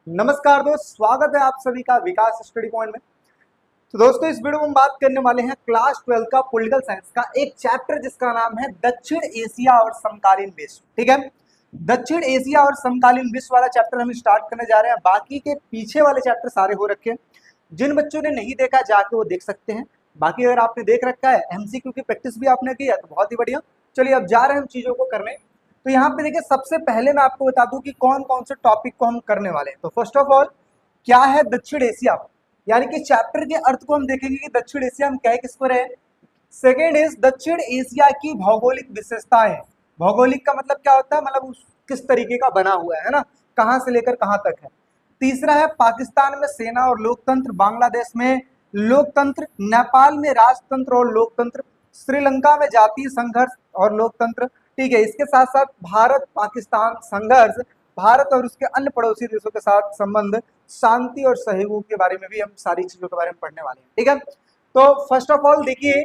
नमस्कार दोस्त, स्वागत है आप सभी का विकास स्टडी पॉइंट में। तो दोस्तों, इस वीडियो में हम बात करने वाले हैं क्लास 12 का पॉलिटिकल साइंस का एक चैप्टर जिसका नाम है दक्षिण एशिया और समकालीन विश्व। ठीक है, दक्षिण एशिया और समकालीन विश्व वाला चैप्टर हम स्टार्ट करने जा रहे हैं। बाकी के पीछे वाले चैप्टर सारे हो रखे हैं, जिन बच्चों ने नहीं देखा जाके वो देख सकते हैं। बाकी अगर आपने देख रखा है, एमसीक्यू की प्रैक्टिस भी आपने की है तो बहुत ही बढ़िया। चलिए अब जा रहे हैं हम चीजों को करने। तो यहाँ पे देखिए, सबसे पहले मैं आपको बता दूं कि कौन कौन से टॉपिक को हम करने वाले हैं। तो फर्स्ट ऑफ ऑल, क्या है दक्षिण एशिया, यानी कि चैप्टर के अर्थ को हम देखेंगे कि दक्षिण एशिया हम कह किसको रहे। सेकेंड इज दक्षिण एशिया की भौगोलिक विशेषताएं। भौगोलिक का मतलब क्या होता है, मतलब किस तरीके का बना हुआ है ना, कहां से लेकर कहां तक है। तीसरा है पाकिस्तान में सेना और लोकतंत्र, बांग्लादेश में लोकतंत्र, नेपाल में राजतंत्र और लोकतंत्र, श्रीलंका में जातीय संघर्ष और लोकतंत्र। ठीक है, इसके साथ साथ भारत पाकिस्तान संघर्ष, भारत और उसके अन्य पड़ोसी देशों के साथ संबंध, शांति और सहयोग के बारे में भी हम सारी चीजों के बारे में पढ़ने वाले हैं। ठीक है, तो फर्स्ट ऑफ ऑल देखिए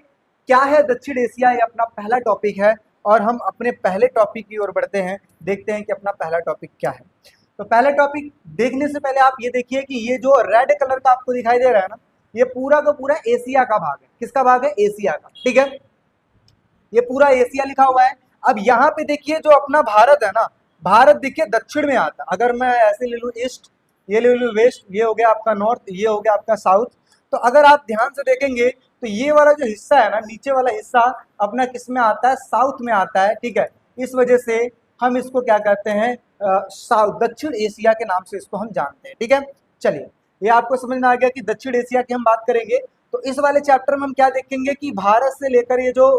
क्या है दक्षिण एशिया, ये अपना पहला टॉपिक है और हम अपने पहले टॉपिक की ओर बढ़ते हैं। देखते हैं कि अपना पहला टॉपिक क्या है। तो पहले टॉपिक देखने से पहले आप ये देखिए कि ये जो रेड कलर का आपको दिखाई दे रहा है ना, ये पूरा का पूरा एशिया का भाग है। किसका भाग है? एशिया का। ठीक है, ये पूरा एशिया लिखा हुआ है। अब यहाँ पे देखिए जो अपना भारत है ना, भारत देखिए दक्षिण में आता है। अगर मैं ऐसे ले लूँ ईस्ट, ये ले लूँ वेस्ट, ये हो गया आपका नॉर्थ, ये हो गया आपका साउथ। तो अगर आप ध्यान से देखेंगे तो ये वाला जो हिस्सा है ना, नीचे वाला हिस्सा अपना किस में आता है? साउथ में आता है। ठीक है, इस वजह से हम इसको क्या कहते हैं? साउथ, दक्षिण एशिया के नाम से इसको हम जानते हैं। ठीक है, चलिए ये आपको समझ में आ गया कि दक्षिण एशिया की हम बात करेंगे। तो इस वाले चैप्टर में हम क्या देखेंगे कि भारत से लेकर ये जो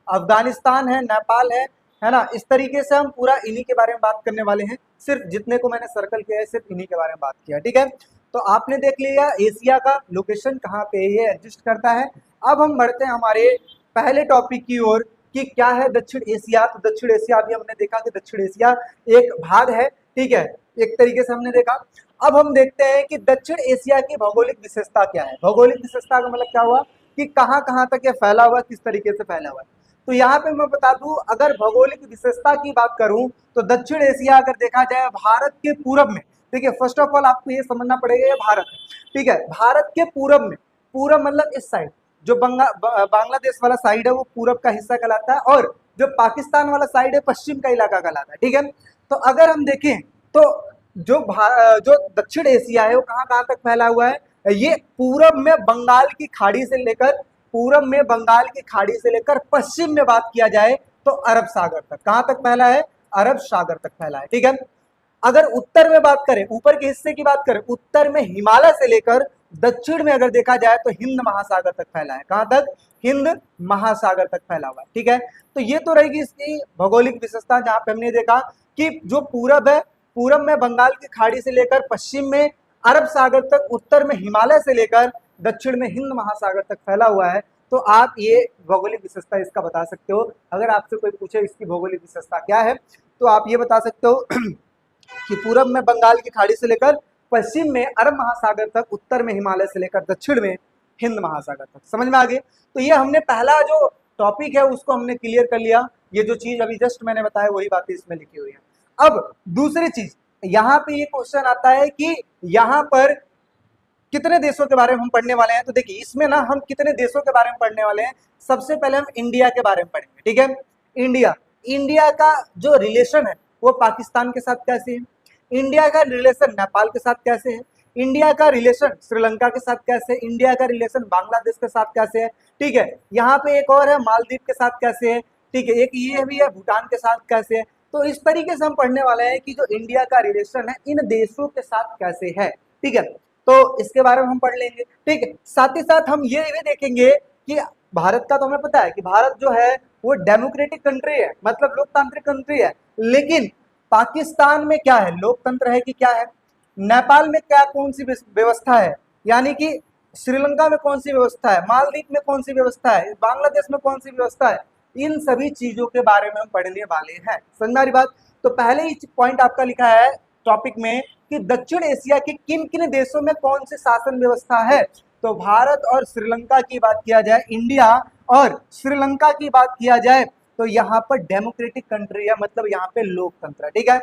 अफगानिस्तान है, नेपाल है ना, इस तरीके से हम पूरा इन्हीं के बारे में बात करने वाले हैं। सिर्फ जितने को मैंने सर्कल किया है सिर्फ इन्हीं के बारे में बात किया। ठीक है, तो आपने देख लिया एशिया का लोकेशन कहाँ पे ये एग्जिस्ट करता है। अब हम बढ़ते हैं हमारे पहले टॉपिक की ओर कि क्या है दक्षिण एशिया। तो दक्षिण एशिया अभी हमने देखा कि दक्षिण एशिया एक भाग है। ठीक है, एक तरीके से हमने देखा। अब हम देखते हैं कि दक्षिण एशिया की भौगोलिक विशेषता क्या है। भौगोलिक विशेषता का मतलब क्या हुआ कि कहाँ कहाँ तक ये फैला हुआ, किस तरीके से फैला हुआ है। तो यहाँ पे मैं बता दूं, अगर भौगोलिक विशेषता की बात करूं तो दक्षिण एशिया अगर देखा जाए भारत के पूरब में। ठीक है, फर्स्ट ऑफ ऑल आपको ये समझना पड़ेगा ये भारत है। ठीक है, भारत के पूरब में, पूरब मतलब इस साइड जो बांग्लादेश वाला साइड है वो पूरब का हिस्सा कहलाता है, और जो पाकिस्तान वाला साइड है पश्चिम का इलाका कहलाता है। ठीक है, तो अगर हम देखें तो जो दक्षिण एशिया है वो कहाँ कहाँ तक फैला हुआ है? ये पूरब में बंगाल की खाड़ी से लेकर, पूरब में बंगाल की खाड़ी से लेकर पश्चिम में बात किया जाए तो अरब सागर तक। कहां तक फैला है? अरब सागर तक फैला है। ठीक है, अगर उत्तर में बात करें, ऊपर के हिस्से की बात करें, उत्तर में हिमालय से लेकर दक्षिण में अगर देखा जाए तो हिंद महासागर तक फैला है। कहां तक? हिंद महासागर तक फैला हुआ है। ठीक है, तो ये तो रहेगी इसकी भौगोलिक विशेषता, जहां पे हमने देखा कि जो पूरब है, पूरब में बंगाल की खाड़ी से लेकर पश्चिम में अरब सागर तक, उत्तर में हिमालय से लेकर दक्षिण में हिंद महासागर तक फैला हुआ है। तो आप ये भौगोलिक विशेषता इसका बता सकते हो। अगर आपसे कोई पूछे इसकी भौगोलिक विशेषता क्या है तो आप ये बता सकते हो कि पूरब में बंगाल की खाड़ी से लेकर पश्चिम में अरब महासागर तक, उत्तर में हिमालय से लेकर दक्षिण में हिंद महासागर तक। समझ में आ गए? तो ये हमने पहला जो टॉपिक है उसको हमने क्लियर कर लिया। ये जो चीज अभी जस्ट मैंने बताया वही बातें इसमें लिखी हुई है। अब दूसरी चीज, यहाँ पे ये क्वेश्चन आता है कि यहाँ पर कितने देशों के बारे में हम पढ़ने वाले हैं। तो देखिए इसमें ना हम कितने देशों के बारे में पढ़ने वाले हैं। सबसे पहले हम इंडिया के बारे में पढ़ेंगे। ठीक है, इंडिया का जो रिलेशन है वो पाकिस्तान के साथ कैसे है, इंडिया का रिलेशन नेपाल के साथ कैसे है, इंडिया का रिलेशन श्रीलंका के साथ कैसे है, इंडिया का रिलेशन बांग्लादेश के साथ कैसे है। ठीक है, यहाँ पे एक और है मालदीव के साथ कैसे है। ठीक है, एक ये भी है भूटान के साथ कैसे है। तो इस तरीके से हम पढ़ने वाले हैं कि जो इंडिया का रिलेशन है इन देशों के साथ कैसे है। ठीक है, तो इसके बारे में हम पढ़ लेंगे। ठीक है, साथ ही साथ हम ये भी देखेंगे कि भारत का तो हमें पता है कि भारत जो है वो डेमोक्रेटिक कंट्री है, मतलब लोकतांत्रिक कंट्री है। लेकिन पाकिस्तान में क्या है? लोकतंत्र है कि क्या है? नेपाल में क्या, कौन सी व्यवस्था है, यानी कि श्रीलंका में कौन सी व्यवस्था है, मालदीव में कौन सी व्यवस्था है, बांग्लादेश में कौन सी व्यवस्था है। इन सभी चीजों के बारे में हम पढ़ने वाले हैं। समझ में आ रही बात? तो पहले ही पॉइंट आपका लिखा है टॉपिक में कि दक्षिण एशिया के किन किन देशों में कौन सी शासन व्यवस्था है। तो भारत और श्रीलंका की बात किया जाए, इंडिया और श्रीलंका की बात किया जाए तो यहाँ पर डेमोक्रेटिक कंट्री है, मतलब यहाँ पे लोकतंत्र है। ठीक है,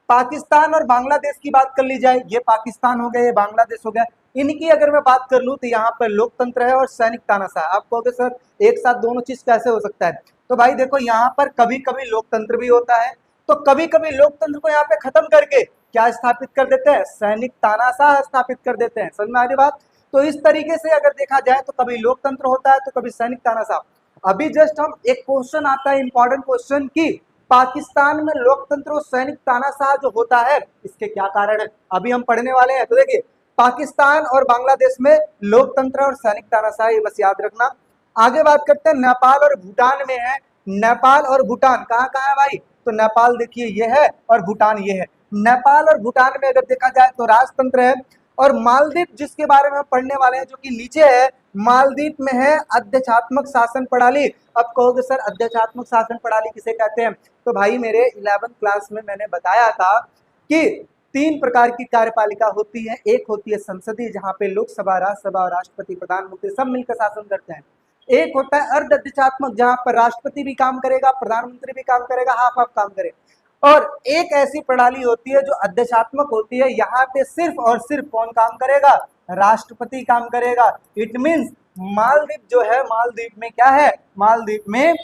पाकिस्तान और बांग्लादेश की बात कर ली जाए, ये पाकिस्तान हो गया, ये बांग्लादेश हो गया। इनकी अगर मैं बात कर लूं तो यहाँ पर लोकतंत्र है और सैनिक तानाशाह है। आप कहोगे सर एक साथ दोनों चीज कैसे हो सकता है? तो भाई देखो, यहाँ पर कभी कभी लोकतंत्र भी होता है, तो कभी कभी लोकतंत्र को यहाँ पे खत्म करके क्या स्थापित कर देते हैं? सैनिक तानाशाह स्थापित कर देते हैं। समझ में आ रही बात? तो इस तरीके से अगर देखा जाए तो कभी लोकतंत्र होता है तो कभी सैनिक तानाशाह। अभी जस्ट हम एक क्वेश्चन आता है, इंपॉर्टेंट क्वेश्चन, की पाकिस्तान में लोकतंत्र और सैनिक तानाशाह जो होता है इसके क्या कारण है, अभी हम पढ़ने वाले हैं। तो देखिए, पाकिस्तान और बांग्लादेश में लोकतंत्र और सैनिक तानाशाह, ये बस याद रखना। आगे बात करते हैं नेपाल और भूटान में है। नेपाल और भूटान कहाँ कहाँ है भाई? तो नेपाल देखिए ये है और भूटान ये है। नेपाल और भूटान में अगर देखा जाए तो राजतंत्र है। और मालदीव जिसके बारे में हम पढ़ने वाले हैं, जो कि नीचे है, मालदीव में है अध्यक्षात्मक शासन प्रणाली। अब कहोगे सर अध्यक्षात्मक शासन प्रणाली किसे कहते हैं? तो भाई मेरे 11th क्लास में मैंने बताया था कि 3 प्रकार की कार्यपालिका होती है। एक होती है संसदीय, जहां पे लोकसभा, राज्यसभा और राष्ट्रपति, प्रधानमंत्री सब मिलकर शासन करते हैं। एक होता है अर्ध अध्यक्षात्मक, जहां पर राष्ट्रपति भी काम करेगा, प्रधानमंत्री भी काम करेगा, हाफ हाफ काम करेगा। और एक ऐसी प्रणाली होती है जो अध्यक्षात्मक होती है, यहाँ पे सिर्फ और सिर्फ कौन काम करेगा? राष्ट्रपति काम करेगा। इट मीन्स मालदीव जो है, मालदीव में क्या है? मालदीव में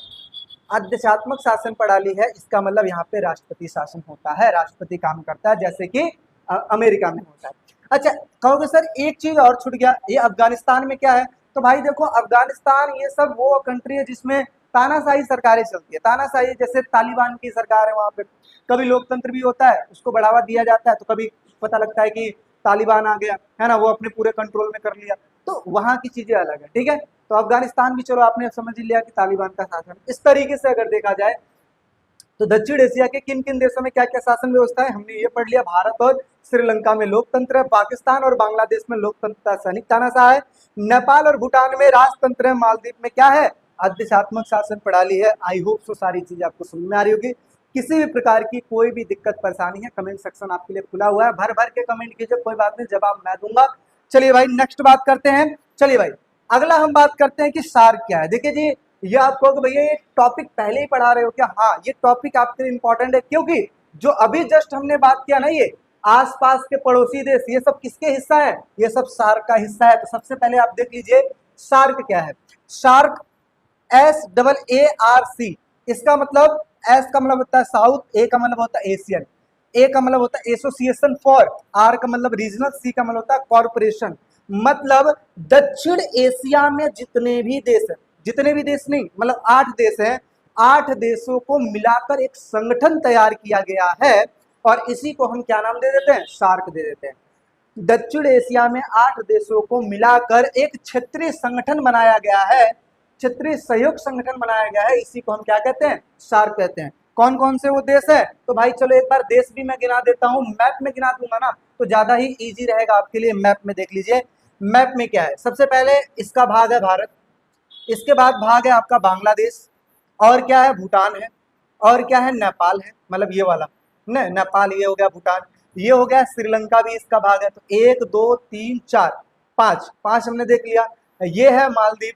अध्यक्षात्मक शासन प्रणाली है। इसका मतलब यहाँ पे राष्ट्रपति शासन होता है, राष्ट्रपति काम करता है, जैसे कि अमेरिका में होता है। अच्छा, कहोगे सर एक चीज और छूट गया, ये अफगानिस्तान में क्या है? तो भाई देखो, अफगानिस्तान ये सब वो कंट्री है जिसमें तानाशाही सरकारें चलती है। तानाशाही जैसे तालिबान की सरकार है, वहां पे कभी लोकतंत्र भी होता है, उसको बढ़ावा दिया जाता है, तो कभी पता लगता है कि तालिबान आ गया है ना, वो अपने पूरे कंट्रोल में कर लिया, तो वहां की चीजें अलग है। ठीक है, तो अफगानिस्तान भी चलो आपने समझ लिया कि तालिबान का शासन। इस तरीके से अगर देखा जाए तो दक्षिण एशिया के किन किन देशों में क्या क्या शासन व्यवस्था है, हमने ये पढ़ लिया। भारत और श्रीलंका में लोकतंत्र है, पाकिस्तान और बांग्लादेश में लोकतंत्र सैनिक तानाशाह है, नेपाल और भूटान में राजतंत्र है, मालदीव में क्या है? अध्यक्षात्मक शासन प्रणाली है। आई होप सो सारी चीजें आपको समझ में आ रही होगी। किसी भी प्रकार की कोई भी दिक्कत परेशानी है, कमेंट सेक्शन आपके लिए खुला हुआ है, भर भर के कमेंट कीजिए, कोई बात नहीं, जवाब मैं दूंगा। चलिए भाई नेक्स्ट बात करते हैं। चलिए भाई अगला हम बात करते हैं कि सार्क क्या है। देखिए जी, ये आपको भैया ये टॉपिक पहले ही पढ़ा रहे हो क्या? हाँ, ये टॉपिक आपके लिए इंपॉर्टेंट है, क्योंकि जो अभी जस्ट हमने बात किया ना, ये आसपास के पड़ोसी देश, ये सब किसके हिस्सा है? ये सब सार्क का हिस्सा है। तो सबसे पहले आप देख लीजिए सार्क क्या है। सार्क SAARC, इसका मतलब एस का मतलब होता है साउथ, ए का मतलब होता है एशियन, ए का मतलब होता है एसोसिएशन फॉर, आर का मतलब रीजनल, सी का मतलब होता है कॉर्पोरेशन। मतलब दक्षिण एशिया में जितने भी देश हैं, जितने भी देश नहीं मतलब 8 देश हैं, 8 देशों को मिलाकर एक संगठन तैयार किया गया है, और इसी को हम क्या नाम दे देते हैं? सार्क दे देते हैं। दक्षिण एशिया में 8 देशों को मिलाकर एक क्षेत्रीय संगठन बनाया गया है, क्षेत्रीय सहयोग संगठन बनाया गया है, इसी को हम क्या कहते हैं? सार्क कहते हैं। कौन कौन से वो देश है? तो भाई चलो एक बार देश भी मैं गिना देता हूँ, मैप में गिना दूंगा ना तो ज्यादा ही इजी रहेगा आपके लिए। मैप में देख लीजिए, मैप में क्या है? सबसे पहले इसका भाग है भारत, इसके बाद भाग है आपका बांग्लादेश, और क्या है? भूटान है, और क्या है? नेपाल है, मतलब ये वाला नेपाल, ये हो गया भूटान, ये हो गया श्रीलंका भी इसका भाग है। तो 1 2 3 4 5 5 हमने देख लिया। ये है मालदीव,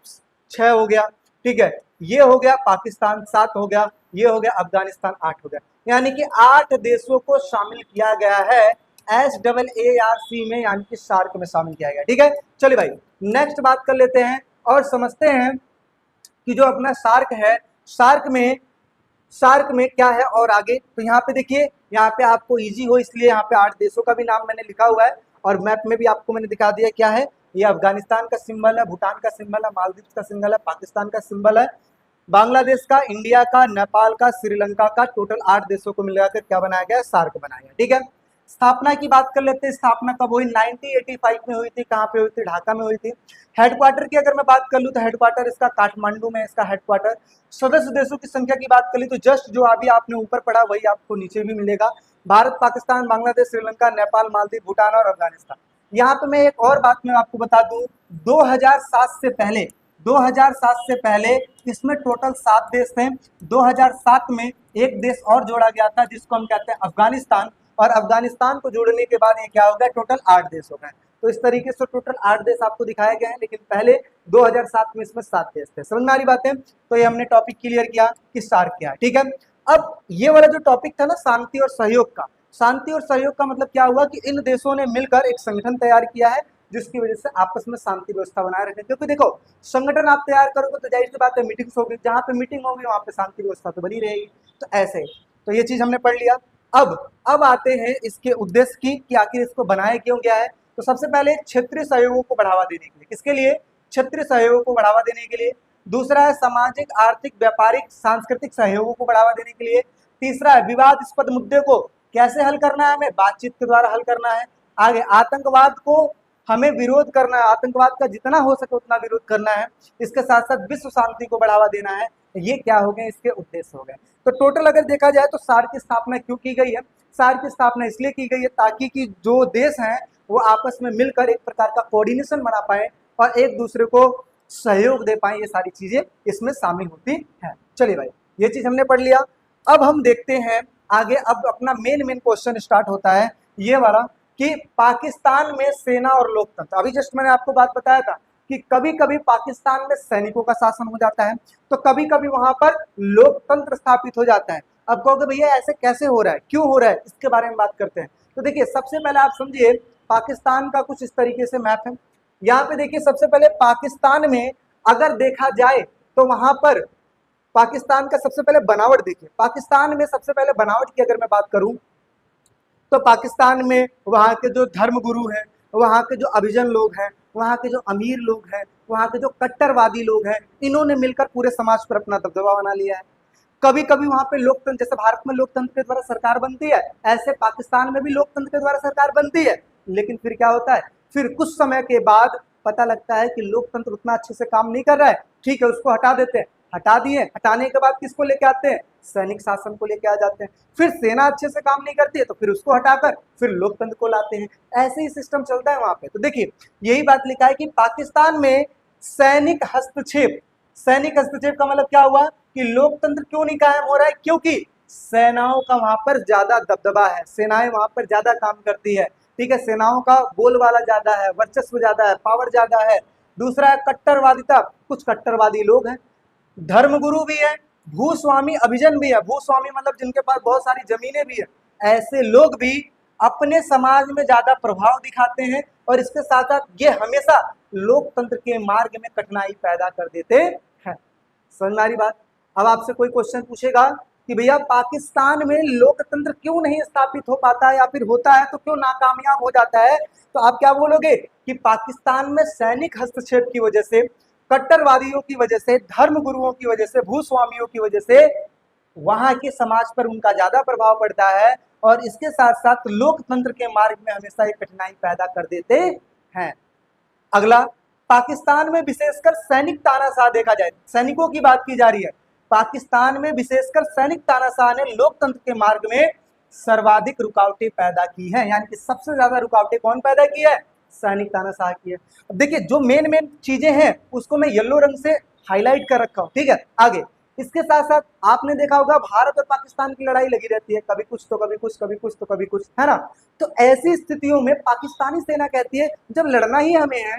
6 हो गया। ठीक है, ये हो गया पाकिस्तान, 7 हो गया, ये हो गया अफगानिस्तान, 8 हो गया। यानी कि 8 देशों को शामिल किया गया है SAARC में, यानी कि सार्क में शामिल किया गया। ठीक है, चलिए भाई नेक्स्ट बात कर लेते हैं और समझते हैं कि जो अपना सार्क है, सार्क में क्या है और आगे। तो यहाँ पे देखिए, यहाँ पे आपको इजी हो इसलिए यहाँ पे 8 देशों का भी नाम मैंने लिखा हुआ है, और मैप में भी आपको मैंने दिखा दिया क्या है। ये अफगानिस्तान का सिंबल है, भूटान का सिंबल है, मालदीव का सिंबल है, पाकिस्तान का सिंबल है, बांग्लादेश का, इंडिया का, नेपाल का, श्रीलंका का, टोटल 8 देशों को मिलाकर क्या बनाया गया? सार्क बनाया गया। ठीक है, स्थापना की बात कर लेते हैं। स्थापना कब हुई? 1985 में हुई थी। कहाँ पे हुई थी? ढाका में हुई थी। हेडक्वार्टर की अगर मैं बात कर लूँ तो हेडक्वार्टर इसका काठमांडू में, इसका हेडक्वार्टर। सदस्य देशों की संख्या की बात कर ली तो जस्ट जो अभी आपने ऊपर पढ़ा वही आपको नीचे भी मिलेगा। भारत, पाकिस्तान, बांग्लादेश, श्रीलंका, नेपाल, मालदीव, भूटान और अफगानिस्तान। यहाँ पे मैं एक और बात मैं आपको बता दूं, 2007 से पहले इसमें टोटल 7 देश थे। 2007 में एक देश और जोड़ा गया था जिसको हम कहते हैं अफगानिस्तान, और अफगानिस्तान को जोड़ने के बाद ये क्या हो गया? टोटल 8 देश हो गए। तो इस तरीके से टोटल 8 देश आपको दिखाए गए हैं, लेकिन पहले 2007 में इसमें 7 देश थे। समझ में आ रही बातें? तो ये हमने टॉपिक क्लियर किया कि सार्क क्या है। ठीक है, अब ये वाला जो टॉपिक था ना शांति और सहयोग का, शांति और सहयोग का मतलब क्या हुआ कि इन देशों ने मिलकर एक संगठन तैयार किया है जिसकी वजह से आपस में शांति व्यवस्था बनाए रखें। क्योंकि देखो, संगठन आप तैयार करोगे तो जाहिर सी बात है मीटिंग्स होगी, जहां पे मीटिंग होगी वहां पे शांति व्यवस्था तो बनी रहेगी। तो ऐसे, तो ये चीज हमने पढ़ लिया। अब आते हैं इसके उद्देश्य की कि आखिर इसको बनाया क्यों गया है। तो सबसे पहले क्षेत्रीय सहयोगों को बढ़ावा देने के लिए, किसके लिए? क्षेत्रीय सहयोगों को बढ़ावा देने के लिए। दूसरा है सामाजिक, आर्थिक, व्यापारिक, सांस्कृतिक सहयोगों को बढ़ावा देने के लिए। तीसरा है विवादास्पद मुद्दे को कैसे हल करना है, हमें बातचीत के द्वारा हल करना है। आगे आतंकवाद को हमें विरोध करना है, आतंकवाद का जितना हो सके उतना विरोध करना है। इसके साथ साथ विश्व शांति को बढ़ावा देना है। ये क्या हो गए, इसके उद्देश्य हो गए। तो टोटल अगर देखा जाए तो सार की स्थापना क्यों की गई है? सार की स्थापना इसलिए की गई है ताकि कि जो देश हैं वो आपस में मिलकर एक प्रकार का कोऑर्डिनेशन बना पाए और एक दूसरे को सहयोग दे पाए। ये सारी चीजें इसमें शामिल होती हैं। चलिए भाई, ये चीज हमने पढ़ लिया। अब हम देखते हैं आगे। अब अपना मेन क्वेश्चन स्टार्ट होता है ये वाला कि पाकिस्तान में सेना और लोकतंत्र। अभी जस्ट मैंने आपको बात बताया था कि कभी कभी पाकिस्तान में सैनिकों का शासन हो जाता है तो कभी कभी वहां पर लोकतंत्र स्थापित हो जाता है। अब कहोगे भैया ऐसे कैसे हो रहा है, क्यों हो रहा है, इसके बारे में बात करते हैं। तो देखिए, सबसे पहले आप समझिए पाकिस्तान का कुछ इस तरीके से मैप है। यहाँ पे देखिए, सबसे पहले पाकिस्तान में अगर देखा जाए तो वहां पर पाकिस्तान का सबसे पहले बनावट देखिए। पाकिस्तान में सबसे पहले बनावट की अगर मैं बात करूं तो पाकिस्तान में वहाँ के जो धर्मगुरु हैं, वहाँ के जो अभिजन लोग हैं, वहाँ के जो अमीर लोग हैं, वहाँ के जो कट्टरवादी लोग हैं, इन्होंने मिलकर पूरे समाज पर अपना दबदबा बना लिया है। कभी कभी वहाँ पे लोकतंत्र, जैसे भारत में लोकतंत्र के द्वारा सरकार बनती है, ऐसे पाकिस्तान में भी लोकतंत्र के द्वारा सरकार बनती है। लेकिन फिर क्या होता है, फिर कुछ समय के बाद पता लगता है कि लोकतंत्र उतना अच्छे से काम नहीं कर रहा है, ठीक है उसको हटा देते हैं। हटा दिए, हटाने के बाद किसको लेके आते हैं? सैनिक शासन को लेके आ जाते हैं। फिर सेना अच्छे से काम नहीं करती है तो फिर उसको हटाकर फिर लोकतंत्र को लाते हैं। ऐसे ही सिस्टम चलता है वहां पे। तो देखिए, यही बात लिखा है कि पाकिस्तान में सैनिक हस्तक्षेप। सैनिक हस्तक्षेप का मतलब क्या हुआ कि लोकतंत्र क्यों नहीं कायम हो रहा है? क्योंकि सेनाओं का वहां पर ज्यादा दबदबा है, सेनाएं वहां पर ज्यादा काम करती है, ठीक है। सेनाओं का बोलबाला ज्यादा है, वर्चस्व ज्यादा है, पावर ज्यादा है। दूसरा है कट्टरवादिता, कुछ कट्टरवादी लोग हैं, धर्मगुरु भी है, भूस्वामी अभिजन भी है। भूस्वामी मतलब जिनके पास बहुत सारी जमीनें भी है। ऐसे लोग भी अपने समाज में ज्यादा प्रभाव दिखाते हैं और इसके साथ साथ ये हमेशा लोकतंत्र के मार्ग में कठिनाई पैदा कर देते हैं। समझ में आ रही बात? अब आपसे कोई क्वेश्चन पूछेगा कि भैया पाकिस्तान में लोकतंत्र क्यों नहीं स्थापित हो पाता है या फिर होता है तो क्यों नाकामयाब हो जाता है, तो आप क्या बोलोगे कि पाकिस्तान में सैनिक हस्तक्षेप की वजह से, कट्टरवादियों की वजह से, धर्म गुरुओं की वजह से, भूस्वामियों की वजह से वहां के समाज पर उनका ज्यादा प्रभाव पड़ता है और इसके साथ साथ लोकतंत्र के मार्ग में हमेशा एक कठिनाई पैदा कर देते हैं। अगला, पाकिस्तान में विशेषकर सैनिक तानाशाह देखा जाए, सैनिकों की बात की जा रही है। पाकिस्तान में विशेषकर सैनिक तानाशाह ने लोकतंत्र के मार्ग में सर्वाधिक रुकावटें पैदा की हैं। यानी कि सबसे ज्यादा रुकावटें कौन पैदा की है? सैनिक तानाशाह की है। अब देखिए, जो मेन चीजें हैं उसको मैं येलो रंग से हाईलाइट कर रखा हूं, ठीक है। आगे इसके साथ साथ आपने देखा होगा भारत और पाकिस्तान की लड़ाई लगी रहती है, कभी कुछ तो कभी कुछ, कभी कुछ तो कभी कुछ, है ना। तो ऐसी स्थितियों में पाकिस्तानी सेना कहती है जब लड़ना ही हमें है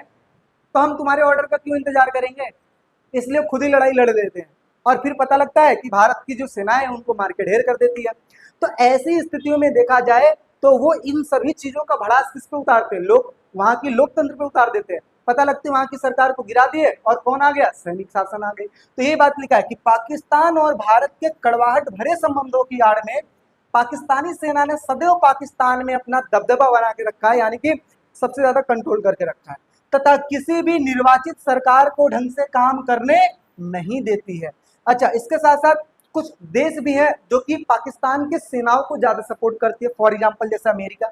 तो हम तुम्हारे ऑर्डर का क्यों इंतजार करेंगे, इसलिए खुद ही लड़ाई लड़ लेते हैं और फिर पता लगता है कि भारत की जो सेनाएं उनको मार के ढेर कर देती है। तो ऐसी स्थितियों में देखा जाए तो वो इन सभी चीजों का भड़ास किस पे उतारते हैं? लोग वहां की लोकतंत्र पे उतार देते हैं। पता लगते वहां की सरकार को गिरा दिए और कौन आ गया? सैनिक शासन आ गई। तो ये बात लिखा है कि पाकिस्तान और भारत के कड़वाहट भरे संबंधों की आड़ में पाकिस्तानी सेना ने सदैव पाकिस्तान में अपना दबदबा बना के रखा है, यानी कि सबसे ज्यादा कंट्रोल करके रखा है, तथा किसी भी निर्वाचित सरकार को ढंग से काम करने नहीं देती है। अच्छा, इसके साथ साथ कुछ देश भी हैं जो कि पाकिस्तान के सेनाओं को ज्यादा सपोर्ट करती है। फॉर एग्जांपल जैसे अमेरिका।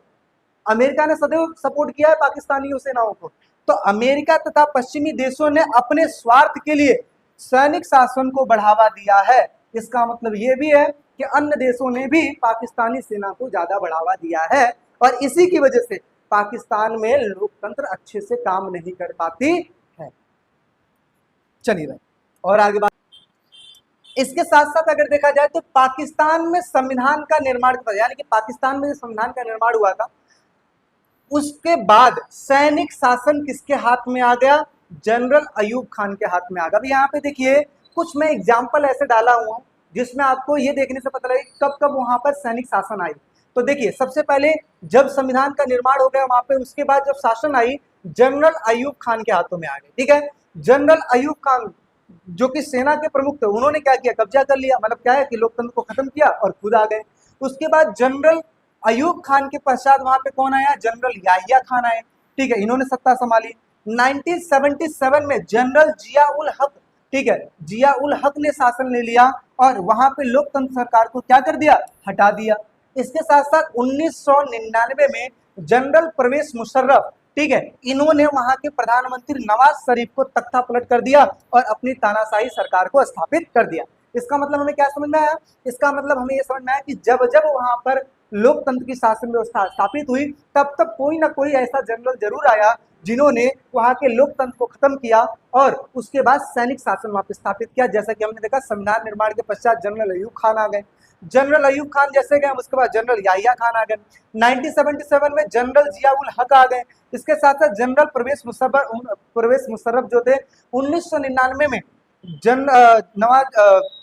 अमेरिका ने सदैव सपोर्ट किया है पाकिस्तानी सेनाओं को। तो अमेरिका तथा पश्चिमी देशों ने अपने स्वार्थ के लिए सैनिक शासन को बढ़ावा दिया है। इसका मतलब ये भी है कि अन्य देशों ने भी पाकिस्तानी सेना को ज्यादा बढ़ावा दिया है और इसी की वजह से पाकिस्तान में लोकतंत्र अच्छे से काम नहीं कर पाती है। चलिए भाई, और आगे बात। इसके साथ साथ अगर देखा जाए तो पाकिस्तान में संविधान का निर्माण, यानी कि पाकिस्तान में जो संविधान का निर्माण हुआ था उसके बाद सैनिक शासन किसके हाथ में आ गया? जनरल अयूब खान के हाथ में आ गया। अभी यहाँ पे देखिए कुछ मैं एग्जाम्पल ऐसे डाला हुआ हूँ जिसमें आपको ये देखने से पता लगे कब कब वहां पर सैनिक शासन आई। तो देखिए सबसे पहले जब संविधान का निर्माण हो गया वहां पे, उसके बाद जब शासन आई जनरल अयूब खान के हाथों में आ गई। ठीक है, जनरल अयूब खान जो कि सेना के प्रमुख थे, उन्होंने क्या किया, कब्जा कर लिया, मतलब क्या है कि लोकतंत्र को खत्म किया और खुद आ गए। उसके बाद जनरल अयूब खान के पश्चात वहां पे कौन आया, जनरल याहिया खान आए। ठीक है, इन्होंने सत्ता संभाली। 1977 में जनरल जिया उल हक, ठीक है, जिया उल हक ने शासन ले लिया और वहां पे लोकतंत्र सरकार को क्या कर दिया, हटा दिया। इसके साथ साथ 1999 में जनरल परवेज मुशर्रफ, ठीक है, इन्होंने वहां के प्रधानमंत्री नवाज शरीफ को तख्ता पलट कर दिया और अपनी तानाशाही सरकार को स्थापित कर दिया। इसका मतलब हमें क्या समझ में आया, इसका मतलब हमें यह समझ में आया कि जब जब वहां पर लोकतंत्र की शासन व्यवस्था स्थापित हुई तब तब कोई ना कोई ऐसा जनरल जरूर आया जिन्होंने वहां के लोकतंत्र को खत्म किया और उसके बाद सैनिक शासन वापस स्थापित किया। जैसा कि हमने देखा संविधान निर्माण के पश्चात जनरल अयूब खान आ गए, जनरल अयूब खान जैसे गए उसके बाद जनरल याहिया खान आ गए। 1977 में जनरल जिया उल हक आ गए। इसके साथ साथ जनरल परवेज मुशर्रफ जो थे 1999 में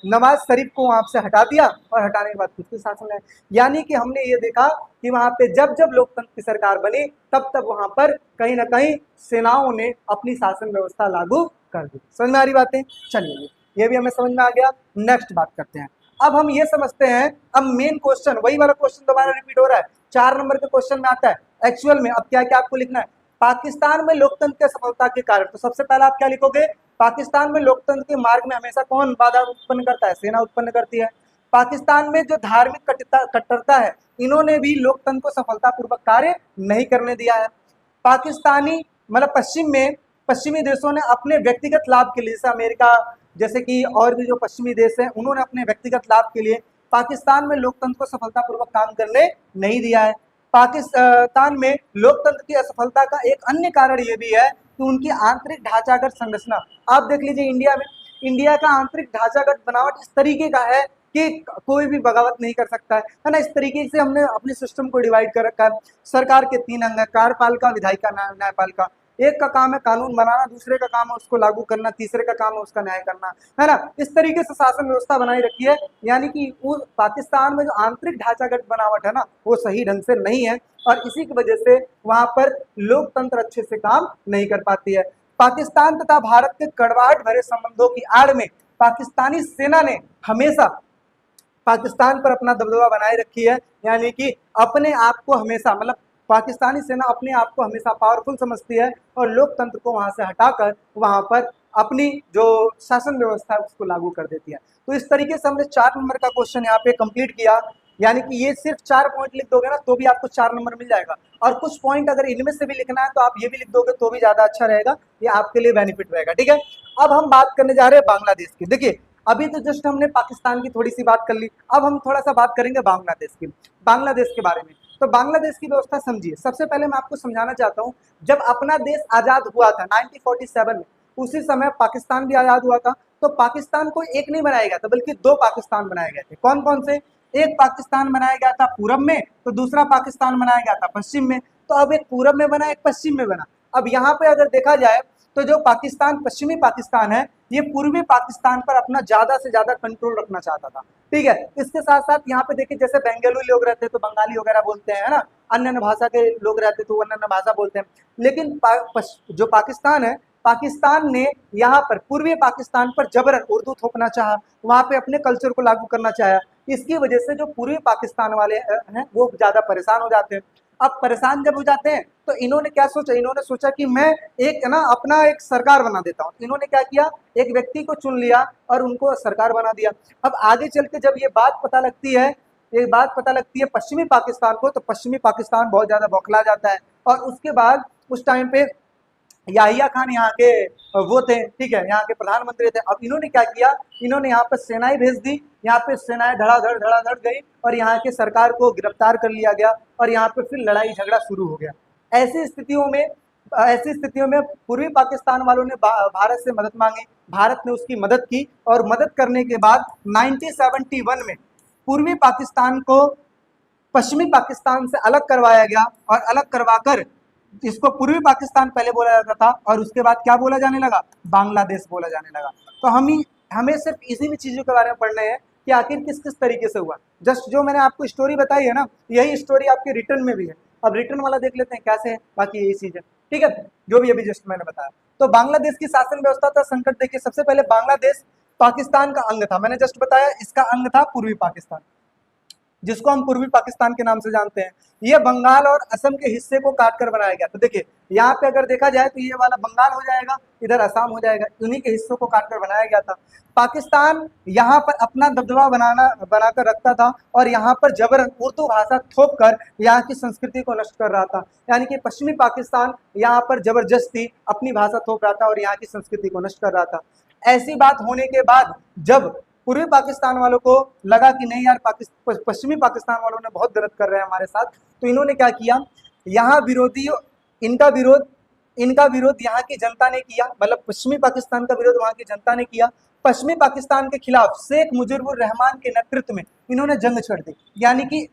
नवाज शरीफ को वहां से हटा दिया और हटाने के बाद खुद के शासन है। यानी कि हमने ये देखा कि वहां पे जब जब लोकतंत्र की सरकार बनी तब तब वहां पर कहीं ना कहीं सेनाओं ने अपनी शासन व्यवस्था लागू कर दी। समझ में आ रही बातें, चलिए ये भी हमें समझ में आ गया। नेक्स्ट बात करते हैं, अब हम ये समझते हैं, अब मेन क्वेश्चन वही वाला क्वेश्चन दोबारा रिपीट हो रहा है, 4 नंबर के क्वेश्चन में आता है एक्चुअल में। अब क्या क्या आपको लिखना है, पाकिस्तान में लोकतंत्र की सफलता के कारण। तो सबसे पहला आप क्या लिखोगे, पाकिस्तान में लोकतंत्र के मार्ग में हमेशा कौन बाधा उत्पन्न करता है, सेना उत्पन्न करती है। पाकिस्तान में जो धार्मिक कट्टरता है, इन्होंने भी लोकतंत्र को सफलतापूर्वक कार्य नहीं करने दिया है। पाकिस्तानी मतलब पश्चिमी देशों ने अपने व्यक्तिगत लाभ के लिए, जैसे अमेरिका जैसे कि और भी जो पश्चिमी देश हैं, उन्होंने अपने व्यक्तिगत लाभ के लिए पाकिस्तान में लोकतंत्र को सफलतापूर्वक काम करने नहीं दिया है। पाकिस्तान में लोकतंत्र की असफलता का एक अन्य कारण ये भी है कि उनकी आंतरिक ढांचागत संरचना। आप देख लीजिए इंडिया में, इंडिया का आंतरिक ढांचागत बनावट इस तरीके का है कि कोई भी बगावत नहीं कर सकता है ना। इस तरीके से हमने अपने सिस्टम को डिवाइड कर रखा है। सरकार के 3 अंग है, कार्यपालिका, विधायिका, न्यायपालिका। एक का काम है कानून बनाना, दूसरे का काम है उसको लागू करना, तीसरे का काम है उसका न्याय करना, है ना। इस तरीके से शासन व्यवस्था बनाई रखी है। यानी कि वो पाकिस्तान में जो आंतरिक ढांचागत बनावट है ना, वो सही ढंग से नहीं है और इसी की वजह से वहां पर लोकतंत्र अच्छे से काम नहीं कर पाती है। पाकिस्तान तथा भारत के कड़वाहट भरे संबंधों की आड़ में पाकिस्तानी सेना ने हमेशा पाकिस्तान पर अपना दबदबा बनाए रखी है। यानी कि अपने आप को हमेशा, मतलब पाकिस्तानी सेना अपने आप को हमेशा पावरफुल समझती है और लोकतंत्र को वहां से हटाकर वहां पर अपनी जो शासन व्यवस्था है उसको लागू कर देती है। तो इस तरीके से हमने 4 नंबर का क्वेश्चन यहाँ पे कंप्लीट किया। यानी कि ये सिर्फ 4 पॉइंट लिख दोगे ना तो भी आपको 4 नंबर मिल जाएगा, और कुछ पॉइंट अगर इनमें से भी लिखना है तो आप ये भी लिख दोगे तो भी ज्यादा अच्छा रहेगा, ये आपके लिए बेनिफिट रहेगा। ठीक है, अब हम बात करने जा रहे हैं बांग्लादेश की। देखिए अभी तो जस्ट हमने पाकिस्तान की थोड़ी सी बात कर ली, अब हम थोड़ा सा बात करेंगे बांग्लादेश की, बांग्लादेश के बारे में। तो बांग्लादेश की व्यवस्था समझिए। सबसे पहले मैं आपको समझाना चाहता हूँ, जब अपना देश आजाद हुआ था 1947 में, उसी समय पाकिस्तान भी आजाद हुआ था। तो पाकिस्तान को एक नहीं बनाया गया था बल्कि 2 पाकिस्तान बनाए गए थे। कौन कौन से, एक पाकिस्तान बनाया गया था पूरब में, तो दूसरा पाकिस्तान बनाया गया था पश्चिम में। तो अब एक पूरब में बना, एक पश्चिम में बना। अब यहाँ पे अगर देखा जाए तो जो पाकिस्तान, पश्चिमी पाकिस्तान है, ये पूर्वी पाकिस्तान पर अपना ज्यादा से ज्यादा कंट्रोल रखना चाहता था। ठीक है, इसके साथ साथ यहाँ पे देखिए जैसे बेंगलुरु लोग रहते हैं तो बंगाली वगैरह बोलते हैं, है ना, अन्य अन्य भाषा के लोग रहते तो अन्य अन्य भाषा बोलते हैं। लेकिन जो पाकिस्तान है, पाकिस्तान ने यहाँ पर पूर्वी पाकिस्तान पर जबरन उर्दू थोपना चाहा, वहां पे अपने कल्चर को लागू करना चाहा। इसकी वजह से जो पूर्वी पाकिस्तान वाले हैं वो ज्यादा परेशान हो जाते हैं। अब परेशान जब हो जाते हैं तो इन्होंने क्या सोचा, इन्होंने सोचा कि मैं एक ना अपना एक सरकार बना देता हूँ। इन्होंने क्या किया, एक व्यक्ति को चुन लिया और उनको सरकार बना दिया। अब आगे चल के जब ये बात पता लगती है पश्चिमी पाकिस्तान को, तो पश्चिमी पाकिस्तान बहुत ज्यादा बौखला जाता है। और उसके बाद उस टाइम पे याहिया खान यहाँ के वो थे, ठीक है, यहाँ के प्रधानमंत्री थे। अब इन्होंने क्या किया, इन्होंने यहाँ पर सेनाएं भेज दी, यहाँ पे सेनाएं धड़ाधड़ गई और यहाँ के सरकार को गिरफ्तार कर लिया गया और यहाँ पे फिर लड़ाई झगड़ा शुरू हो गया। ऐसी स्थितियों में पूर्वी पाकिस्तान वालों ने भारत से मदद मांगी, भारत ने उसकी मदद की और मदद करने के बाद 1971 में पूर्वी पाकिस्तान को पश्चिमी पाकिस्तान से अलग करवाया गया और अलग करवाकर इसको पूर्वी पाकिस्तान पहले बोला जाता था और उसके बाद क्या बोला जाने लगा, बांग्लादेश बोला जाने लगा। तो हमें सिर्फ इसी भी चीजों के बारे में पढ़ना है कि आखिर किस किस तरीके से हुआ। जस्ट जो मैंने आपको स्टोरी बताई है ना, यही स्टोरी आपके रिटर्न में भी है। अब रिटर्न वाला देख लेते हैं कैसे है, बाकी यही चीज है, ठीक है, जो भी अभी जस्ट मैंने बताया। तो बांग्लादेश की शासन व्यवस्था था संकट। देखिए सबसे पहले बांग्लादेश पाकिस्तान का अंग था, मैंने जस्ट बताया इसका अंग था पूर्वी पाकिस्तान, जिसको हम पूर्वी पाकिस्तान के नाम से जानते हैं। ये बंगाल और असम के हिस्से को काट कर बनाया गया। तो देखिए यहाँ पे अगर देखा जाए तो ये वाला बंगाल हो जाएगा, इधर असम हो जाएगा, उन्हीं के हिस्सों को काट कर बनाया गया था। पाकिस्तान यहाँ पर अपना दबदबा बनाकर रखता था और यहाँ पर जबरन उर्दू भाषा थोप कर यहाँ की संस्कृति को नष्ट कर रहा था। यानी कि पश्चिमी पाकिस्तान यहाँ पर जबरदस्ती अपनी भाषा थोप रहा था और यहाँ की संस्कृति को नष्ट कर रहा था। ऐसी बात होने के बाद जब पूर्वी पाकिस्तान वालों को लगा कि नहीं यार पश्चिमी पाकिस्तान वालों ने बहुत गलत कर रहे हैं हमारे साथ, तो इन्होंने क्या किया, यहाँ विरोधी इनका विरोध यहाँ की जनता ने किया, मतलब पश्चिमी पाकिस्तान का विरोध वहाँ की जनता ने किया। पश्चिमी पाकिस्तान के खिलाफ शेख मुजीबुर रहमान के नेतृत्व में इन्होंने जंग छेड़ दी। यानी कि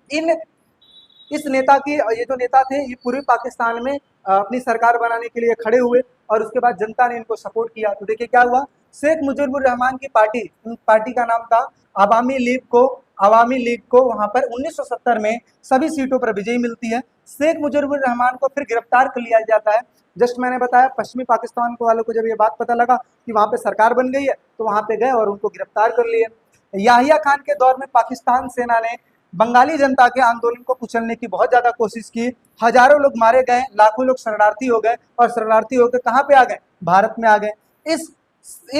इस नेता की, ये जो नेता थे ये पूर्वी पाकिस्तान में अपनी सरकार बनाने के लिए खड़े हुए और उसके बाद जनता ने इनको सपोर्ट किया। तो देखिए क्या हुआ, शेख मुजीबुर रहमान की पार्टी का नाम था अवामी लीग को वहां पर 1970 में सभी सीटों पर विजयी मिलती है। शेख मुजीबुर रहमान को फिर गिरफ्तार कर लिया जाता है। जस्ट मैंने बताया पश्चिमी पाकिस्तान को वालों को जब ये बात पता लगा कि वहां पे सरकार बन गई है तो वहां पे गए और उनको गिरफ्तार कर लिए। याहिया खान के दौर में पाकिस्तान सेना ने बंगाली जनता के आंदोलन को कुचलने की बहुत ज्यादा कोशिश की। हजारों लोग मारे गए, लाखों लोग शरणार्थी हो गए और शरणार्थी होकर कहाँ पे आ गए, भारत में आ गए। इस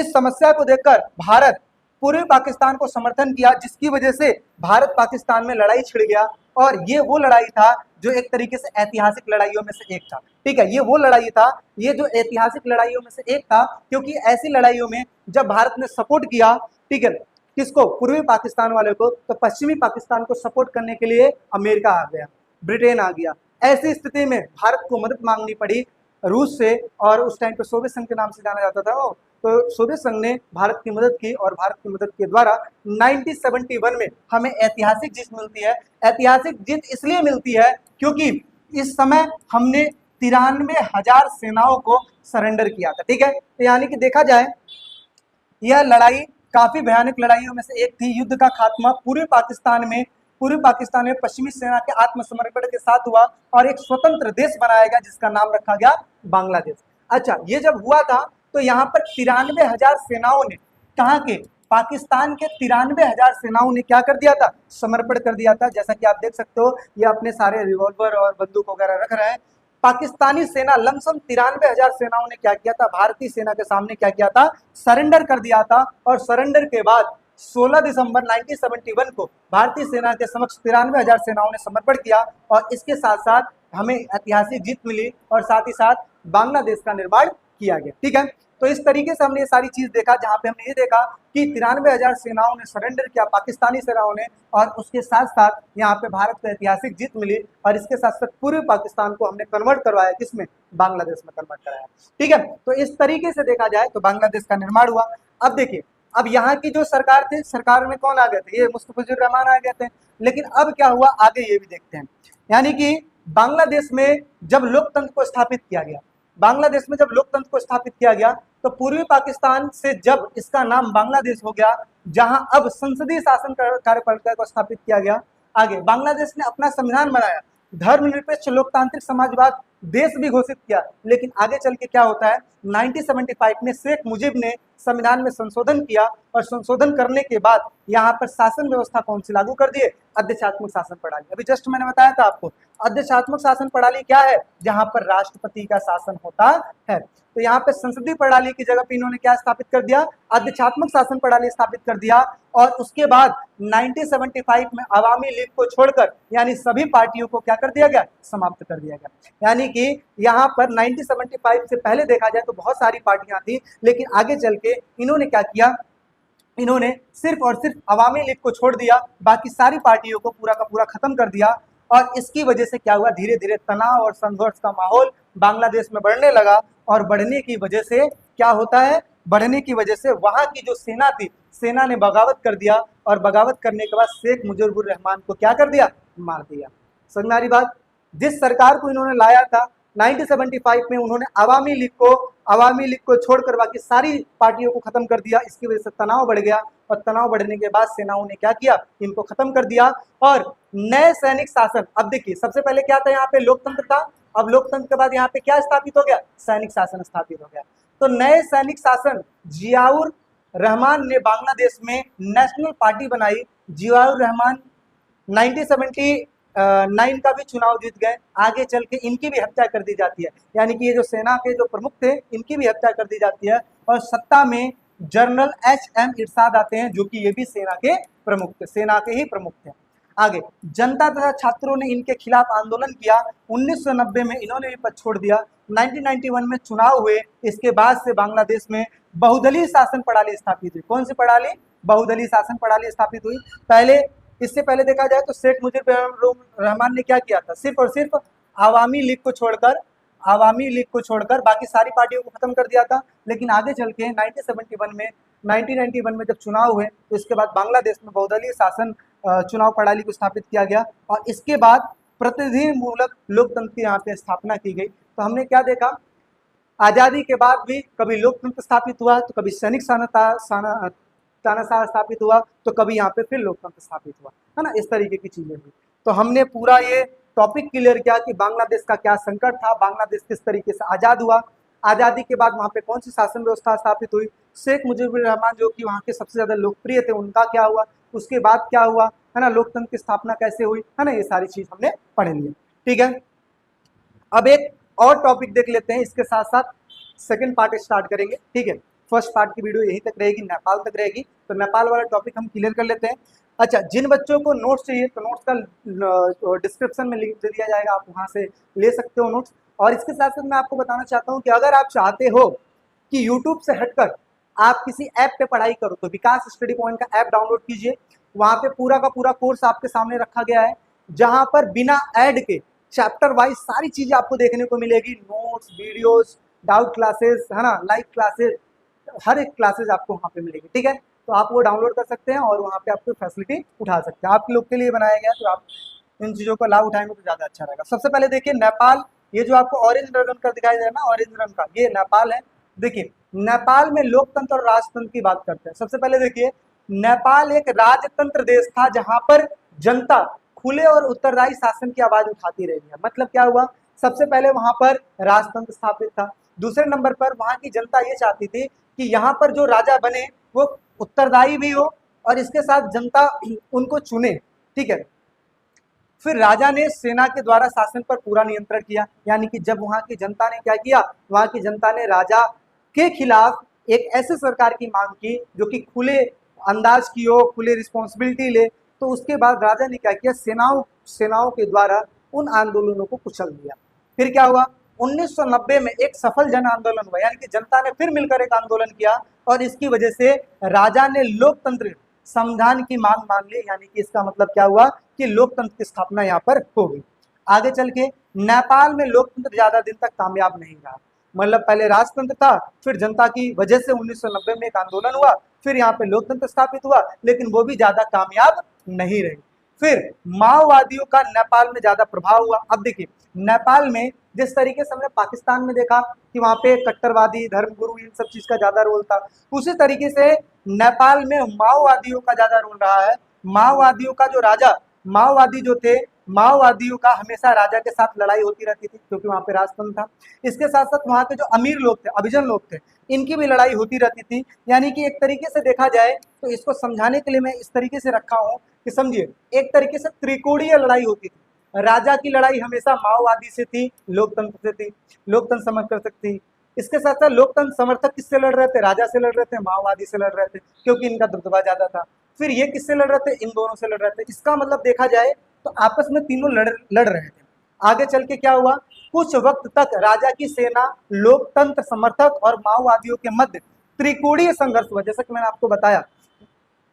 समस्या को देखकर भारत पूर्वी पाकिस्तान को समर्थन किया, जिसकी वजह से भारत पाकिस्तान में लड़ाई छिड़ गया। और ये वो लड़ाई था जो एक तरीके से ऐतिहासिक लड़ाइयों में से एक था, ठीक है, ये वो लड़ाई था, ये जो ऐतिहासिक लड़ाइयों में से एक था, क्योंकि ऐसी लड़ाइयों में जब भारत ने सपोर्ट किया, ठीक है, किसको, पूर्वी पाकिस्तान वाले को, तो पश्चिमी पाकिस्तान को सपोर्ट करने के लिए अमेरिका आ गया, ब्रिटेन आ गया। ऐसी स्थिति में भारत को मदद मांगनी पड़ी रूस से, और उस टाइम पे सोवियत संघ के नाम से जाना जाता था वो। तो सोवियत संघ ने भारत की मदद की और भारत की मदद के द्वारा 1971 में हमें ऐतिहासिक जीत मिलती है। ऐतिहासिक जीत इसलिए मिलती है क्योंकि इस समय हमने 93,000 सेनाओं को सरेंडर किया था, ठीक है। तो यानी कि देखा जाए यह लड़ाई काफी भयानक लड़ाइयों में से एक थी। युद्ध का खात्मा पूर्वी पाकिस्तान में पश्चिमी सेना के आत्मसमर्पण के साथ हुआ और एक स्वतंत्र देश बनाया गया जिसका नाम रखा गया बांग्लादेश। अच्छा, ये जब हुआ था तो यहाँ पर 93,000 सेनाओं ने, कहाँ के, पाकिस्तान के 93,000 सेनाओं ने क्या कर दिया था, समर्पण कर दिया था। जैसा कि आप देख सकते हो ये अपने सारे रिवॉल्वर और बंदूक वगैरह रख रहे हैं। पाकिस्तानी सेना लमसम 93,000 सेनाओं ने क्या किया था, भारतीय सेना के सामने क्या किया था, सरेंडर कर दिया था। और सरेंडर के बाद 16 दिसंबर 1971 को भारतीय सेना के समक्ष 93,000 सेनाओं ने समर्पण किया और इसके साथ साथ हमें ऐतिहासिक जीत मिली और साथ ही साथ बांग्लादेश का निर्माण किया गया, ठीक है। तो इस तरीके से हमने ये सारी चीज देखा, जहां पे हमने ये देखा कि 93,000 सेनाओं ने सरेंडर किया, पाकिस्तानी सेनाओं ने, और उसके साथ साथ यहाँ पे भारत को ऐतिहासिक जीत मिली और इसके साथ साथ पूर्वी पाकिस्तान को हमने कन्वर्ट करवाया, किसमें, बांग्लादेश में कन्वर्ट कराया, ठीक है। तो इस तरीके से देखा जाए तो बांग्लादेश का निर्माण हुआ। अब देखिए, अब यहाँ की जो सरकार थी, सरकार में कौन आ गए थे, ये मुस्तफिजुर रहमान आ गए थे। लेकिन अब क्या हुआ आगे ये भी देखते हैं। यानी कि बांग्लादेश में जब लोकतंत्र को स्थापित किया गया, बांग्लादेश में जब लोकतंत्र को स्थापित किया गया तो पूर्वी पाकिस्तान से जब इसका नाम बांग्लादेश हो गया, जहां अब संसदीय शासन कार्यपालिका को स्थापित किया गया। आगे बांग्लादेश ने अपना संविधान बनाया, धर्मनिरपेक्ष लोकतांत्रिक समाजवाद देश भी घोषित किया। लेकिन आगे चल के क्या होता है, 1975 में शेख मुजीब ने संविधान में संशोधन किया और संशोधन करने के बाद यहाँ पर शासन व्यवस्था कौन सी लागू कर दिए, अध्यक्षात्मक शासन प्रणाली। अभी जस्ट मैंने बताया था आपको, अध्यक्षात्मक शासन प्रणाली क्या है, जहां पर राष्ट्रपति का शासन होता है। तो यहाँ पे संसदीय प्रणाली की जगह पे इन्होंने क्या स्थापित कर दिया, अध्यक्षात्मक शासन प्रणाली स्थापित कर दिया। और उसके बाद 1975 में अवामी लीग को छोड़कर यानी सभी पार्टियों को क्या कर दिया गया, समाप्त कर दिया गया। यानी कि यहाँ पर 1975 से पहले देखा जाए तो बहुत सारी पार्टियां थी, लेकिन आगे चल के इन्होंने क्या किया, इन्होंने सिर्फ और सिर्फ अवामी लीग को छोड़ दिया, बाकी सारी पार्टियों को पूरा का पूरा खत्म कर दिया। और इसकी वजह से क्या हुआ, धीरे धीरे तनाव और संघर्ष का माहौल बांग्लादेश में बढ़ने लगा। और बढ़ने की वजह से क्या होता है, बढ़ने की वजह से वहां की जो सेना थी, सेना ने बगावत कर दिया और बगावत करने के बाद शेख मुजीबुर रहमान को क्या कर दिया, मार दिया। समझ में आ रही बात। जिस सरकार को इन्होंने लाया था 1975 में, उन्होंने अवामी लीग को छोड़कर बाकी सारी पार्टियों को खत्म कर दिया। इसकी वजह से तनाव बढ़ गया और तनाव बढ़ने के बाद सेनाओं ने क्या किया, इनको खत्म कर दिया और नए सैनिक शासन। अब देखिए सबसे पहले क्या था, यहाँ पे लोकतंत्र था, अब लोकतंत्र के बाद यहाँ पे क्या स्थापित हो गया, सैनिक शासन स्थापित हो गया। तो नए सैनिक शासन, जियाउर रहमान ने बांग्लादेश में नेशनल पार्टी बनाई। जियाउर रहमान 1979 का भी चुनाव जीत गए। आगे चल के इनकी भी हत्या कर दी जाती है, यानी कि ये जो सेना के जो प्रमुख थे इनकी भी हत्या कर दी जाती है और सत्ता में जनरल एच.एम. इरशाद आते हैं, जो कि ये भी सेना के प्रमुख थे, सेना के ही प्रमुख थे। आगे जनता तथा छात्रों ने इनके खिलाफ आंदोलन किया। 1990 में इन्होंने भी पद छोड़ दिया। 1991 में चुनाव हुए। इसके बाद से बांग्लादेश में बहुदलीय शासन प्रणाली स्थापित हुई। कौन सी प्रणाली, बहुदलीय शासन प्रणाली स्थापित हुई। पहले, इससे पहले देखा जाए तो शेख मुजीब रहमान ने क्या किया था, सिर्फ और सिर्फ आवामी लीग को छोड़कर बाकी सारी पार्टियों को खत्म कर दिया था। लेकिन आगे चल के 1991 में जब चुनाव हुए तो इसके बाद बांग्लादेश में बहुदलीय शासन चुनाव प्रणाली को स्थापित किया गया और इसके बाद प्रतिनिधि मूलक लोकतंत्र की यहाँ पे स्थापना की गई। तो हमने क्या देखा, आजादी के बाद भी कभी लोकतंत्र स्थापित हुआ, तो कभी सैनिक तानाशाह स्थापित हुआ, तो कभी यहाँ पे फिर लोकतंत्र स्थापित हुआ, है ना। इस तरीके की चीजें हुई। तो हमने पूरा ये टॉपिक क्लियर किया कि बांग्लादेश का क्या संकट था, बांग्लादेश किस तरीके से आजाद हुआ, आजादी के बाद वहाँ पे कौन सी शासन व्यवस्था स्थापित हुई, शेख मुजीबुर रहमान जो कि वहाँ के सबसे ज्यादा लोकप्रिय थे उनका क्या हुआ, उसके बाद क्या हुआ, है ना, लोकतंत्र की स्थापना कैसे हुई, है ना। ये सारी चीज हमने पढ़ ली, ठीक है। अब एक और टॉपिक देख लेते हैं, इसके साथ साथ सेकंड पार्ट स्टार्ट करेंगे, ठीक है। फर्स्ट पार्ट की वीडियो यहीं तक रहेगी, नेपाल तक रहेगी, तो नेपाल वाला टॉपिक हम क्लियर कर लेते हैं। अच्छा, जिन बच्चों को नोट्स चाहिए तो नोट्स का डिस्क्रिप्शन में लिंक दे दिया जाएगा, आप वहां से ले सकते हो नोट्स। और इसके साथ साथ मैं आपको बताना चाहता हूँ कि अगर आप चाहते हो कि यूट्यूब से हटकर आप किसी ऐप पे पढ़ाई करो तो विकास स्टडी पॉइंट का ऐप डाउनलोड कीजिए। वहां पे पूरा का पूरा कोर्स आपके सामने रखा गया है, जहां पर बिना ऐड के चैप्टर वाइज सारी चीजें आपको देखने को मिलेगी, नोट्स, वीडियोस, डाउट क्लासेस, है ना, लाइव क्लासेस, हर एक क्लासेस आपको वहाँ पे मिलेगी, ठीक है। तो आप वो डाउनलोड कर सकते हैं और वहाँ पे आपको फैसिलिटी उठा सकते हैं। आप लोग के लिए बनाया गया, तो आप इन चीज़ों का लाभ उठाएंगे तो ज़्यादा अच्छा रहेगा। सबसे पहले देखिए नेपाल, ये जो आपको ऑरेंज रंग का दिखाई दे रहा है ना, ऑरेंज रंग का, ये नेपाल है। देखिए नेपाल में लोकतंत्र और राजतंत्र की बात करते हैं। सबसे पहले देखिए, नेपाल एक राजतंत्र देश था जहां पर जनता खुले और उत्तरदायी शासन की आवाज उठाती रही है। मतलब क्या हुआ, सबसे पहले वहां पर राजतंत्र स्थापित था। दूसरे नंबर पर वहां की जनता ये चाहती थी कि यहाँ पर जो राजा बने वो उत्तरदायी भी हो और इसके साथ जनता उनको चुने, ठीक है। फिर राजा ने सेना के द्वारा शासन पर पूरा नियंत्रण किया, यानी कि जब वहां की जनता ने क्या किया, वहां की जनता ने राजा के खिलाफ एक ऐसे सरकार की मांग की जो कि खुले अंदाज की हो, खुले रिस्पॉन्सिबिलिटी ले, तो उसके बाद राजा ने क्या किया, सेनाओं के द्वारा उन आंदोलनों को कुचल दिया। फिर क्या हुआ, 1990 में एक सफल जन आंदोलन हुआ, यानी कि जनता ने फिर मिलकर एक आंदोलन किया और इसकी वजह से राजा ने लोकतंत्र संविधान की मांग मान ली, यानी कि इसका मतलब क्या हुआ कि लोकतंत्र की स्थापना यहाँ पर हो गई। आगे चल के नेपाल में लोकतंत्र ज्यादा दिन तक कामयाब नहीं रहा। मतलब पहले राजतंत्र था, फिर जनता की वजह से 1990 में एक आंदोलन हुआ, फिर यहाँ पे लोकतंत्र स्थापित हुआ, लेकिन वो भी ज्यादा कामयाब नहीं रही। फिर माओवादियों का नेपाल में ज्यादा प्रभाव हुआ। अब देखिए नेपाल में जिस तरीके से हमने पाकिस्तान में देखा कि वहां पे कट्टरवादी, धर्मगुरु, इन सब चीज का ज्यादा रोल था, उसी तरीके से नेपाल में माओवादियों का ज्यादा रोल रहा है। माओवादियों का जो राजा, माओवादी जो थे, माओवादियों का हमेशा राजा के साथ लड़ाई होती रहती थी क्योंकि वहां पे राजतंत्र था। इसके साथ साथ वहां के जो अमीर लोग थे, अभिजन लोग थे, इनकी भी लड़ाई होती रहती थी। यानी कि एक तरीके से देखा जाए तो इसको समझाने के लिए मैं इस तरीके से रखा हूँ कि समझिए, एक तरीके से त्रिकोणीय लड़ाई होती थी। राजा की लड़ाई हमेशा माओवादी से थी, लोकतंत्र से थी, लोकतंत्र समर्थक थी। इसके साथ साथ लोकतंत्र समर्थक किससे लड़ रहे थे, राजा से लड़ रहे थे, माओवादी से लड़ रहे थे, क्योंकि इनका दबदबा ज्यादा था। फिर ये किससे लड़ रहे थे, इन दोनों से लड़ रहे थे। इसका मतलब देखा जाए तो आपस में तीनों लड़ रहे थे। आगे चल के क्या हुआ, कुछ वक्त तक राजा की सेना, लोकतंत्र समर्थक और माओवादियों के मध्य त्रिकोणीय संघर्ष हुआ। जैसा कि मैंने आपको बताया,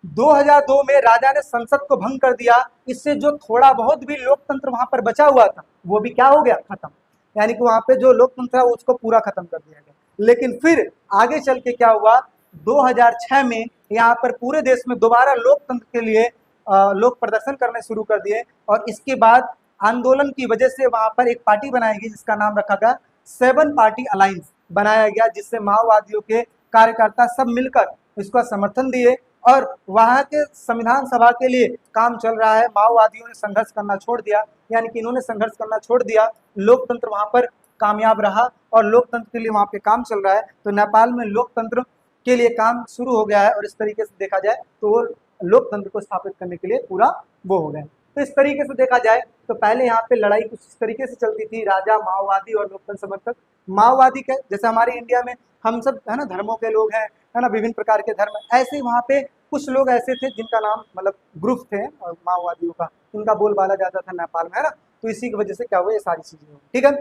2002 में राजा ने संसद को भंग कर दिया। इससे जो थोड़ा बहुत भी लोकतंत्र वहां पर बचा हुआ था वो भी क्या हो गया, खत्म। यानी कि वहां पे जो लोकतंत्र था उसको पूरा खत्म कर दिया गया। लेकिन फिर आगे चल के क्या हुआ, 2006 में यहाँ पर पूरे देश में दोबारा लोकतंत्र के लिए लोग प्रदर्शन करने शुरू कर दिए और इसके बाद आंदोलन की वजह से वहां पर एक पार्टी बनाई गई जिसका नाम रखा गया 7 पार्टी अलायंस बनाया गया, जिससे माओवादियों के कार्यकर्ता सब मिलकर इसका समर्थन दिए और वहां के संविधान सभा के लिए काम चल रहा है। माओवादियों ने संघर्ष करना छोड़ दिया, यानी कि इन्होंने संघर्ष करना छोड़ दिया, लोकतंत्र वहां पर कामयाब रहा और लोकतंत्र के लिए वहां पे काम चल रहा है। तो नेपाल में लोकतंत्र के लिए काम शुरू हो गया है और इस तरीके से देखा जाए तो वो लोकतंत्र को स्थापित करने के लिए पूरा वो हो गया। तो इस तरीके से देखा जाए तो पहले यहाँ पे लड़ाई कुछ इस तरीके से चलती थी, राजा, माओवादी और लोकतंत्र समर्थक। माओवादी के जैसे हमारे इंडिया में हम सब है ना धर्मों के लोग हैं, है ना, विभिन्न प्रकार के धर्म, ऐसे ही वहाँ पे कुछ लोग ऐसे थे जिनका नाम मतलब ग्रुप थे और माओवादियों का, उनका बोलबाला ज्यादा था नेपाल में, है ना। तो इसी की वजह से क्या हुआ, ये सारी चीजें हुई, ठीक है।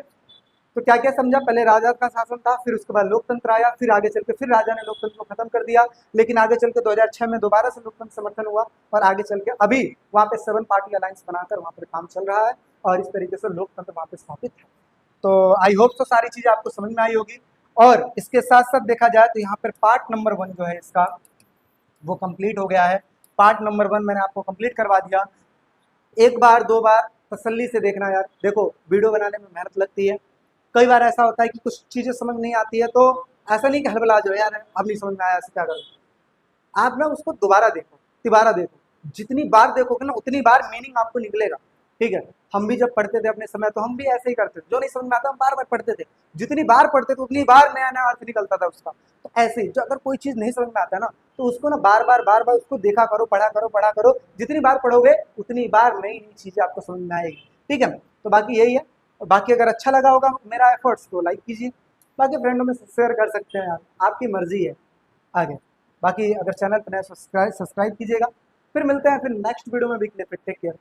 तो क्या क्या समझा, पहले राजा का शासन था, फिर उसके बाद लोकतंत्र आया, फिर आगे चल के फिर राजा ने लोकतंत्र को खत्म कर दिया, लेकिन आगे चल के 2006 में दोबारा से लोकतंत्र समर्थन हुआ और आगे चल के अभी वहाँ पे 7 पार्टी अलायंस बनाकर वहाँ पर काम चल रहा है और इस तरीके से लोकतंत्र वहाँ पे स्थापित है। तो आई होप तो सारी चीजें आपको समझ में आई होगी। और इसके साथ साथ देखा जाए तो यहाँ पर पार्ट नंबर 1 जो है इसका वो कंप्लीट हो गया है। पार्ट नंबर 1 मैंने आपको कंप्लीट करवा दिया। एक बार दो बार तसल्ली से देखना यार, देखो वीडियो बनाने में मेहनत लगती है, कई बार ऐसा होता है कि कुछ चीजें समझ नहीं आती है, तो ऐसा नहीं कि हड़बड़ा जाओ यार अब नहीं समझ में आया, ऐसे क्या करो, आप ना उसको दोबारा देखो, तिबारा देखो, जितनी बार देखोगे ना उतनी बार मीनिंग आपको निकलेगा, ठीक है। हम भी जब पढ़ते थे अपने समय तो हम भी ऐसे ही करते थे, जो नहीं समझ में आता हम बार बार पढ़ते थे, जितनी बार पढ़ते थे उतनी बार नया नया अर्थ निकलता था उसका। तो ऐसे ही जो अगर कोई चीज नहीं समझ में आता है ना तो उसको ना बार बार उसको देखा करो, पढ़ा करो, जितनी बार पढ़ोगे उतनी बार नई नई चीजें आपको समझ में आएगी, ठीक है। तो बाकी यही है, बाकी अगर अच्छा लगा होगा मेरा एफर्ट्स तो लाइक कीजिए, बाकी फ्रेंडों में शेयर कर सकते हैं, आपकी मर्जी है आगे। बाकी अगर चैनल पर नया सब्सक्राइब कीजिएगा। फिर मिलते हैं फिर नेक्स्ट वीडियो में भी, टेक केयर।